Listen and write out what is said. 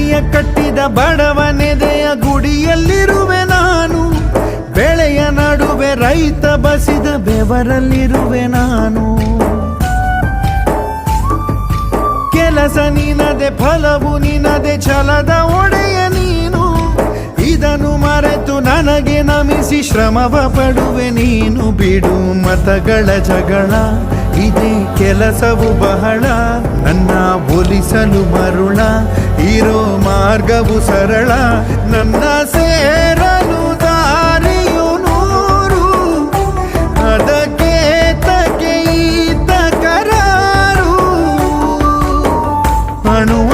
ಹಳ್ಳಿಯ ಕಟ್ಟಿದ ಬಡವನೆದೆಯ ಗುಡಿಯಲ್ಲಿರುವೆ ನಾನು, ಬೆಳೆಯ ನಡುವೆ ರೈತ ಬಸಿದ ಬೆವರಲ್ಲಿರುವೆ ನಾನು. ಕೆಲಸ ನಿನದೆ ಫಲವು ನಿನದೆ ಛಲದ ಒಡೆಯ ನೀನು, ಇದನ್ನು ಮರೆತು ನನಗೆ ನಮಿಸಿ ಶ್ರಮವ ಪಡುವೆ ನೀನು. ಬಿಡು ಮತಗಳ ಜಗಳ, ಇದೇ ಕೆಲಸವು ಬಹಳ, ನನ್ನ ಒಲಿಸಲು ಮರುಳ, ಇರೋ ಮಾರ್ಗವು ಸರಳ. ನನ್ನ ಸೇರಲು ದಾರಿಯು ನೂರು, ಅದಕ್ಕೆ ತಕೆ ಈತ ಕರಾರು. ಅಣುವ